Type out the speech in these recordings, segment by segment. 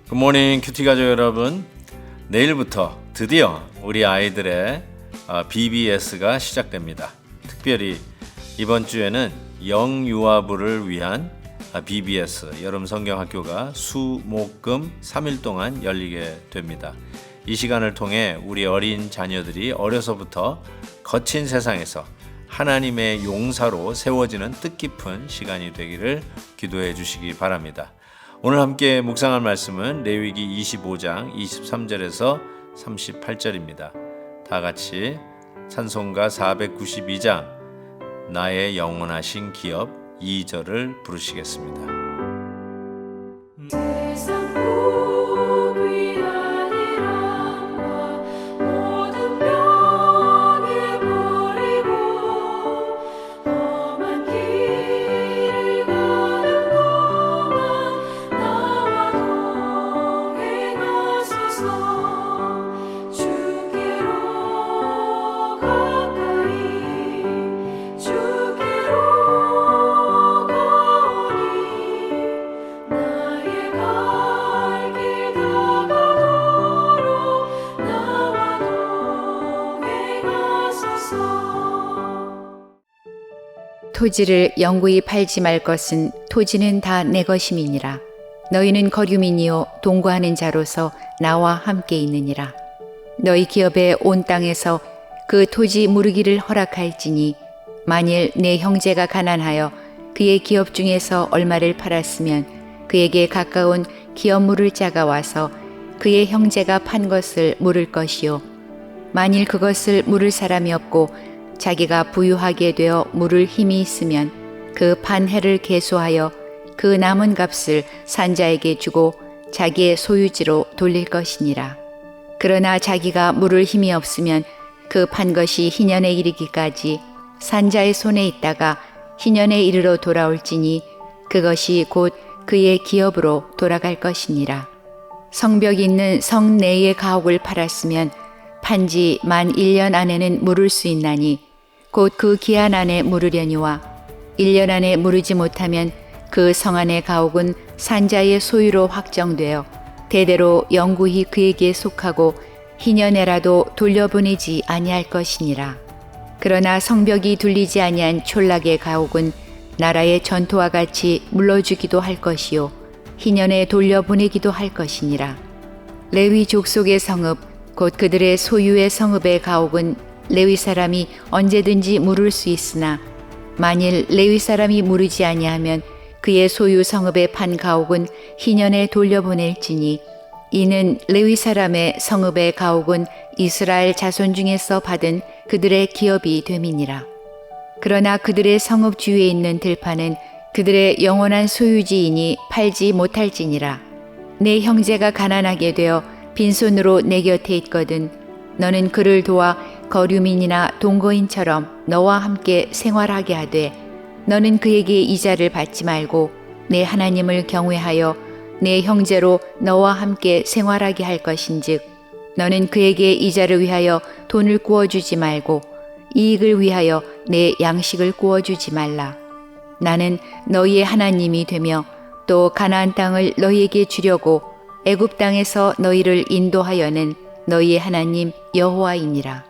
굿모닝 큐티 가족 여러분, 내일부터 드디어 우리 아이들의 BBS가 시작됩니다. 특별히 이번 주에는 영유아부를 위한 BBS 여름 성경학교가 수, 목, 금 3일 동안 열리게 됩니다. 이 시간을 통해 우리 어린 자녀들이 어려서부터 거친 세상에서 하나님의 용사로 세워지는 뜻깊은 시간이 되기를 기도해 주시기 바랍니다. 오늘 함께 묵상할 말씀은 레위기 25장 23절에서 38절입니다. 다 같이 찬송가 492장 나의 영원하신 기업 2절을 부르시겠습니다. 토지를 영구히 팔지 말 것은 토지는 다 내 것임이니라. 너희는 거류민이요 동거하는 자로서 나와 함께 있느니라. 너희 기업의 온 땅에서 그 토지 무르기를 허락할지니 만일 내 형제가 가난하여 그의 기업 중에서 얼마를 팔았으면 그에게 가까운 기업 물을 자가 와서 그의 형제가 판 것을 물을 것이요 만일 그것을 물을 사람이 없고 자기가 부유하게 되어 물을 힘이 있으면 그 판 해를 계수하여 그 남은 값을 산자에게 주고 자기의 소유지로 돌릴 것이니라. 그러나 자기가 물을 힘이 없으면 그 판 것이 희년에 이르기까지 산자의 손에 있다가 희년에 이르러 돌아올지니 그것이 곧 그의 기업으로 돌아갈 것이니라. 성벽이 있는 성 내의 가옥을 팔았으면 판지 만 1년 안에는 물을 수 있나니 곧 그 기한 안에 물으려니와 1년 안에 물으지 못하면 그 성 안의 가옥은 산자의 소유로 확정되어 대대로 영구히 그에게 속하고 희년에라도 돌려보내지 아니할 것이니라. 그러나 성벽이 둘리지 아니한 촌락의 가옥은 나라의 전토와 같이 물러주기도 할 것이요 희년에 돌려보내기도 할 것이니라. 레위 족속의 성읍 곧 그들의 소유의 성읍의 가옥은 레위 사람이 언제든지 물을 수 있으나 만일 레위 사람이 물으지 아니하면 그의 소유 성읍의 판 가옥은 희년에 돌려보낼지니 이는 레위 사람의 성읍의 가옥은 이스라엘 자손 중에서 받은 그들의 기업이 됨이니라. 그러나 그들의 성읍 주위에 있는 들판은 그들의 영원한 소유지이니 팔지 못할지니라. 내 형제가 가난하게 되어 빈손으로 내 곁에 있거든 너는 그를 도와 거류민이나 동거인처럼 너와 함께 생활하게 하되 너는 그에게 이자를 받지 말고 내 하나님을 경외하여 내 형제로 너와 함께 생활하게 할 것인즉 너는 그에게 이자를 위하여 돈을 구워주지 말고 이익을 위하여 내 양식을 구워주지 말라. 나는 너희의 하나님이 되며 또 가나안 땅을 너희에게 주려고 애굽 땅에서 너희를 인도하여는 너희의 하나님 여호와이니라.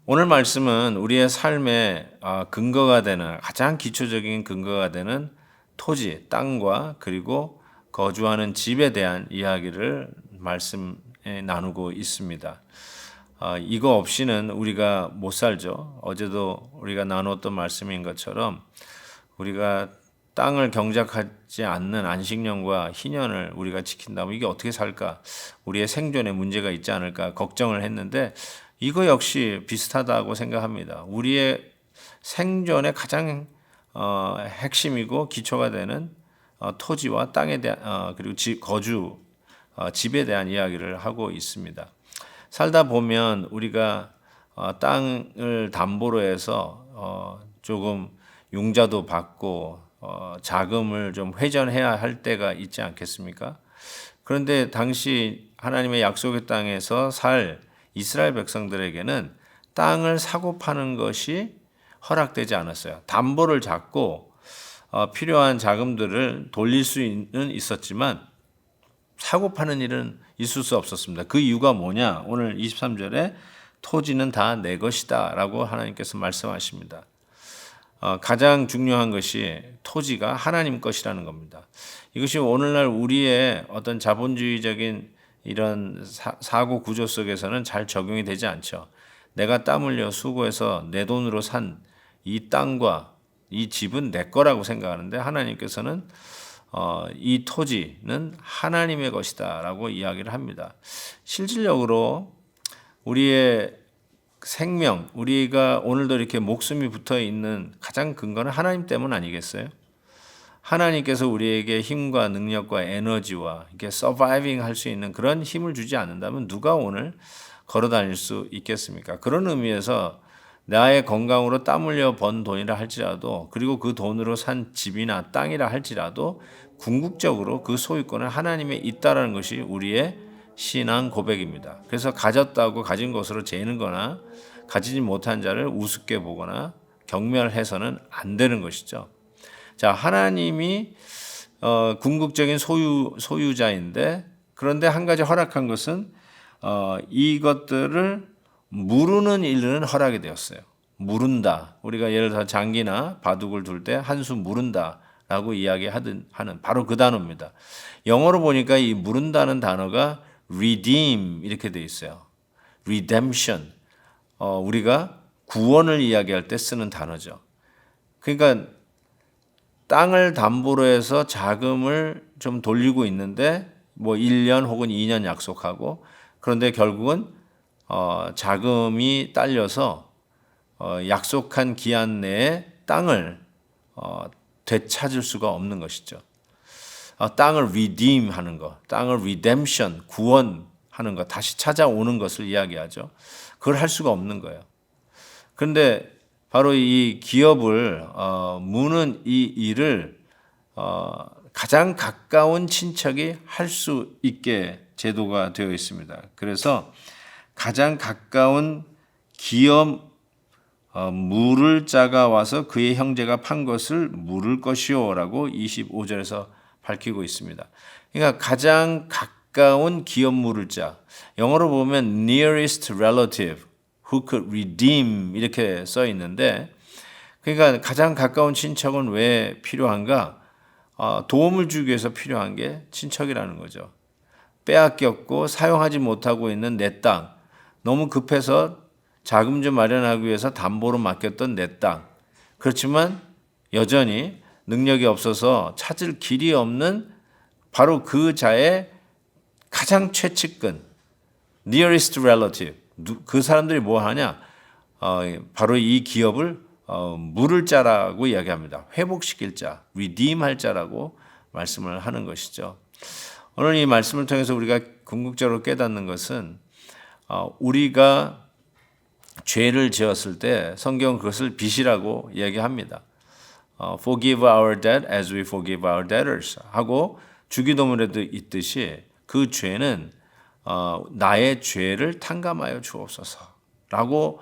오늘 말씀은 우리의 삶의 근거가 되는 가장 기초적인 근거가 되는 토지, 땅과 그리고 거주하는 집에 대한 이야기를 말씀에 나누고 있습니다. 이거 없이는 우리가 못 살죠. 어제도 우리가 나눴던 말씀인 것처럼 우리가 땅을 경작하지 않는 안식년과 희년을 우리가 지킨다면 이게 어떻게 살까? 우리의 생존에 문제가 있지 않을까 걱정을 했는데 이거 역시 비슷하다고 생각합니다. 우리의 생존의 가장 핵심이고 기초가 되는 토지와 땅에 대한 그리고 거주 집에 대한 이야기를 하고 있습니다. 살다 보면 우리가 땅을 담보로 해서 조금 융자도 받고 자금을 좀 회전해야 할 때가 있지 않겠습니까? 그런데 당시 하나님의 약속의 땅에서 살 이스라엘 백성들에게는 땅을 사고 파는 것이 허락되지 않았어요. 담보를 잡고 필요한 자금들을 돌릴 수는 있었지만 사고 파는 일은 있을 수 없었습니다. 그 이유가 뭐냐? 오늘 23절에 토지는 다 내 것이다 라고 하나님께서 말씀하십니다. 가장 중요한 것이 토지가 하나님 것이라는 겁니다. 이것이 오늘날 우리의 어떤 자본주의적인 이런 사고 구조 속에서는 잘 적용이 되지 않죠. 내가 땀 흘려 수고해서 내 돈으로 산 이 땅과 이 집은 내 거라고 생각하는데 하나님께서는 이 토지는 하나님의 것이다 라고 이야기를 합니다. 실질적으로 우리의 생명, 우리가 오늘도 이렇게 목숨이 붙어 있는 가장 근거는 하나님 때문 아니겠어요? 하나님께서 우리에게 힘과 능력과 에너지와 이렇게 서바이빙 할 수 있는 그런 힘을 주지 않는다면 누가 오늘 걸어 다닐 수 있겠습니까? 그런 의미에서 나의 건강으로 땀 흘려 번 돈이라 할지라도 그리고 그 돈으로 산 집이나 땅이라 할지라도 궁극적으로 그 소유권은 하나님에 있다라는 것이 우리의 신앙 고백입니다. 그래서 가졌다고 가진 것으로 재는 거나 가지지 못한 자를 우습게 보거나 경멸해서는 안 되는 것이죠. 자, 하나님이 궁극적인 소유자인데 그런데 한 가지 허락한 것은 이것들을 무르는 일은 허락이 되었어요. 무른다. 우리가 예를 들어 장기나 바둑을 둘 때 한 수 무른다라고 이야기하는 바로 그 단어입니다. 영어로 보니까 이 무른다는 단어가 redeem 이렇게 돼 있어요. redemption. 우리가 구원을 이야기할 때 쓰는 단어죠. 그러니까 땅을 담보로 해서 자금을 좀 돌리고 있는데 뭐 1년 혹은 2년 약속하고 그런데 결국은 자금이 딸려서 약속한 기한 내에 땅을 되찾을 수가 없는 것이죠. 땅을 redeem 하는 것, 땅을 redemption, 구원하는 것, 다시 찾아오는 것을 이야기하죠. 그걸 할 수가 없는 거예요. 그런데 바로 이 기업을 무는 이 일을 가장 가까운 친척이 할 수 있게 제도가 되어 있습니다. 그래서 가장 가까운 기업 물을 자가 와서 그의 형제가 판 것을 물을 것이요라고 25절에서 밝히고 있습니다. 그러니까 가장 가까운 기업 물을 자. 영어로 보면 nearest relative who could redeem 이렇게 써 있는데 그러니까 가장 가까운 친척은 왜 필요한가? 도움을 주기 위해서 필요한 게 친척이라는 거죠. 빼앗겼고 사용하지 못하고 있는 내 땅. 너무 급해서 자금 좀 마련하기 위해서 담보로 맡겼던 내 땅. 그렇지만 여전히 능력이 없어서 찾을 길이 없는 바로 그 자의 가장 최측근, nearest relative. 그 사람들이 뭐 하냐? 바로 이 기업을 물을 자라고 이야기합니다. 회복시킬 자, redeem할 자라고 말씀을 하는 것이죠. 오늘 이 말씀을 통해서 우리가 궁극적으로 깨닫는 것은 우리가 죄를 지었을 때 성경은 그것을 빚이라고 이야기합니다. Forgive our debt as we forgive our debtors 하고 주기도문에도 있듯이 그 죄는 나의 죄를 탕감하여 주옵소서라고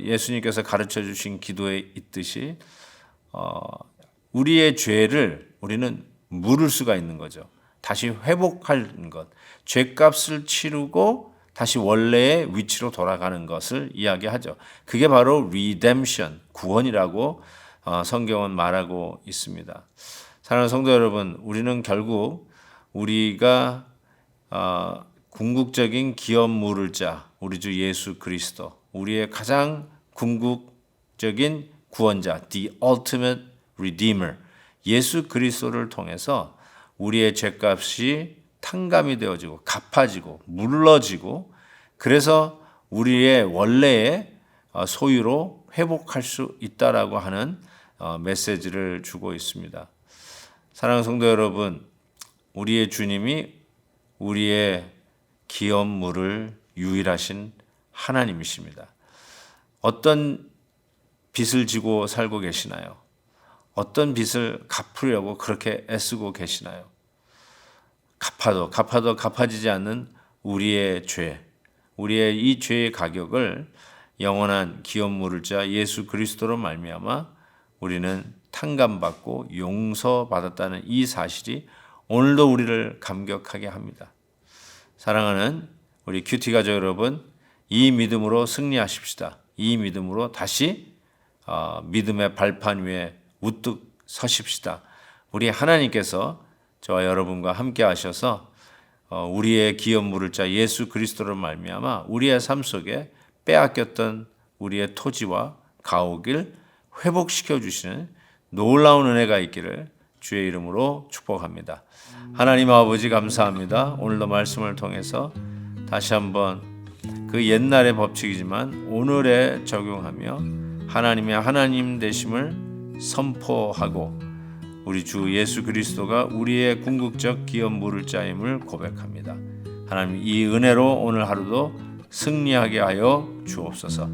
예수님께서 가르쳐 주신 기도에 있듯이 우리의 죄를 우리는 물을 수가 있는 거죠. 다시 회복하는 것, 죄값을 치르고 다시 원래의 위치로 돌아가는 것을 이야기하죠. 그게 바로 redemption, 구원이라고 성경은 말하고 있습니다. 사랑하는 성도 여러분, 우리는 결국 우리가 궁극적인 기업 물을 자, 우리 주 예수 그리스도, 우리의 가장 궁극적인 구원자, the ultimate redeemer, 예수 그리스도를 통해서 우리의 죄값이 탕감이 되어지고 갚아지고 물러지고 그래서 우리의 원래의 소유로 회복할 수 있다라고 하는 메시지를 주고 있습니다. 사랑하는 성도 여러분, 우리의 주님이 우리의 기업물을 유일하신 하나님이십니다. 어떤 빚을 지고 살고 계시나요? 어떤 빚을 갚으려고 그렇게 애쓰고 계시나요? 갚아도 갚아지지 않는 우리의 죄, 우리의 이 죄의 가격을 영원한 기업 물을 자 예수 그리스도로 말미암아 우리는 탕감받고 용서받았다는 이 사실이 오늘도 우리를 감격하게 합니다. 사랑하는 우리 큐티 가족 여러분, 이 믿음으로 승리하십시다. 이 믿음으로 다시 믿음의 발판 위에 우뚝 서십시다. 우리 하나님께서 저와 여러분과 함께 하셔서 우리의 기업 물을 자 예수 그리스도로 말미암아 우리의 삶 속에 빼앗겼던 우리의 토지와 가옥을 회복시켜 주시는 놀라운 은혜가 있기를 주의 이름으로 축복합니다. 하나님 아버지 감사합니다. 오늘도 말씀을 통해서 다시 한번 그 옛날의 법칙이지만 오늘에 적용하며 하나님의 하나님 되심을 선포하고 우리 주 예수 그리스도가 우리의 궁극적 기업 물을 자임을 고백합니다. 하나님 이 은혜로 오늘 하루도 승리하게 하여 주옵소서.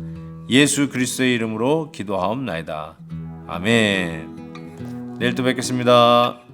예수 그리스도의 이름으로 기도하옵나이다. 아멘. 내일 또 뵙겠습니다.